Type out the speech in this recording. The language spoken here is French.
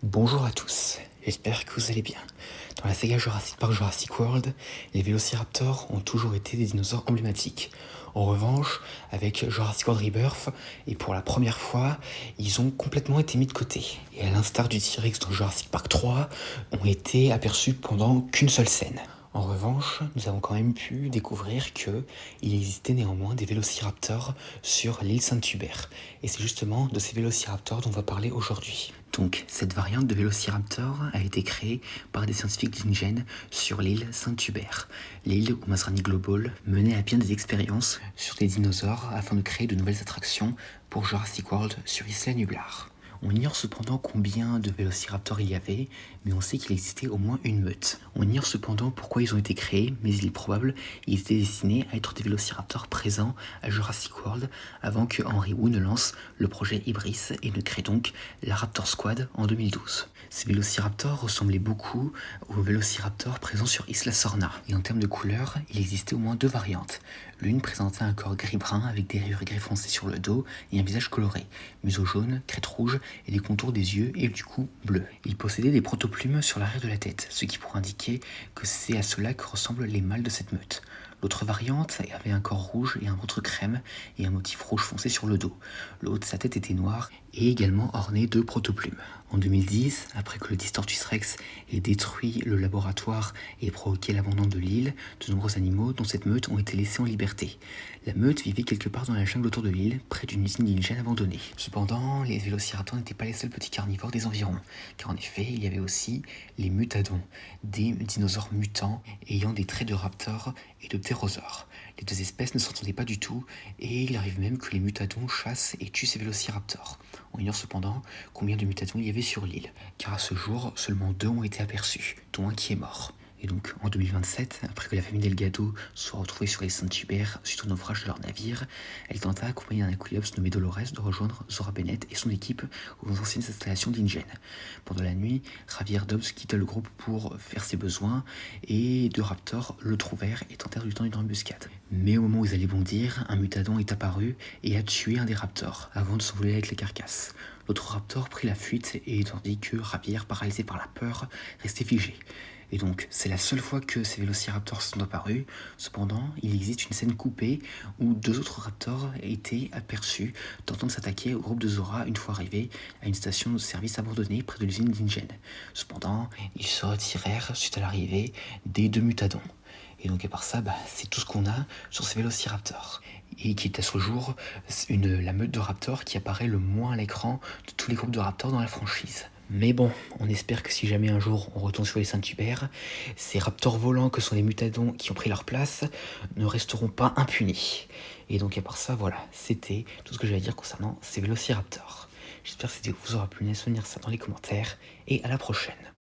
Bonjour à tous, j'espère que vous allez bien. Dans la saga Jurassic Park Jurassic World, les vélociraptors ont toujours été des dinosaures emblématiques. En revanche, avec Jurassic World Rebirth, et pour la première fois, ils ont complètement été mis de côté. Et à l'instar du T-Rex dans Jurassic Park 3, ont été aperçus pendant qu'une seule scène. En revanche, nous avons quand même pu découvrir qu'il existait néanmoins des vélociraptors sur l'île Saint-Hubert. Et c'est justement de ces vélociraptors dont on va parler aujourd'hui. Donc, cette variante de vélociraptor a été créée par des scientifiques d'InGen sur l'île Saint-Hubert, l'île où Masrani Global menait à bien des expériences sur des dinosaures afin de créer de nouvelles attractions pour Jurassic World sur Isla Nublar. On ignore cependant combien de vélociraptors il y avait, mais on sait qu'il existait au moins une meute. On ignore cependant pourquoi ils ont été créés, mais il est probable qu'ils étaient destinés à être des vélociraptors présents à Jurassic World avant que Henry Wu ne lance le projet Ibris et ne crée donc la Raptor Squad en 2012. Ces vélociraptors ressemblaient beaucoup aux vélociraptors présents sur Isla Sorna. Et en termes de couleur, il existait au moins deux variantes. L'une présentait un corps gris-brun avec des rayures gris foncé sur le dos et un visage coloré, museau jaune, crête rouge et les contours des yeux et du cou bleu. Il possédait des protoplumes sur l'arrière de la tête, ce qui pourrait indiquer que c'est à cela que ressemblent les mâles de cette meute. L'autre variante avait un corps rouge et un ventre crème et un motif rouge foncé sur le dos. Le haut de sa tête était noir et également orné de protoplumes. En 2010, après que le Distortus Rex ait détruit le laboratoire et provoqué l'abandon de l'île, de nombreux animaux dont cette meute ont été laissés en liberté. La meute vivait quelque part dans la jungle autour de l'île, près d'une usine d'InGen abandonnée. Cependant, les vélociraptors n'étaient pas les seuls petits carnivores des environs, car en effet, il y avait aussi les mutadons, des dinosaures mutants ayant des traits de raptors et de ptérosaures. Les deux espèces ne s'entendaient pas du tout, et il arrive même que les mutadons chassent et tuent ces vélociraptors. On ignore cependant combien de mutadons il y avait sur l'île, car à ce jour, seulement 2 ont été aperçus, dont un qui est mort. Et donc, en 2027, après que la famille Delgado soit retrouvée sur les Saint-Hubert suite au naufrage de leur navire, elle tenta, accompagnée d'un Aquiliops nommé Dolores, de rejoindre Zora Bennett et son équipe aux anciennes installations d'InGen. Pendant la nuit, Javier Dobbs quitta le groupe pour faire ses besoins, et deux raptors le trouvèrent et tentèrent de lui tendre une embuscade. Mais au moment où ils allaient bondir, un mutadon est apparu et a tué un des raptors, avant de s'envoler avec la carcasse. L'autre raptor prit la fuite, et tandis que Javier, paralysé par la peur, restait figé. Et donc, c'est la seule fois que ces vélociraptors sont apparus. Cependant, il existe une scène coupée où deux autres raptors étaient aperçus tentant de s'attaquer au groupe de Zora une fois arrivés à une station de service abandonnée près de l'usine d'InGen. Cependant, ils se retirèrent suite à l'arrivée des deux mutadons. Et donc à part ça, c'est tout ce qu'on a sur ces vélociraptors. Et qui est à ce jour la meute de raptors qui apparaît le moins à l'écran de tous les groupes de raptors dans la franchise. Mais bon, on espère que si jamais un jour on retourne sur les Saint-Hubert, ces raptors volants que sont les mutadons qui ont pris leur place ne resteront pas impunis. Et donc à part ça, voilà, c'était tout ce que j'allais dire concernant ces vélociraptors. J'espère que cette vidéo vous aura plu, laissez-moi dire ça dans les commentaires, et à la prochaine.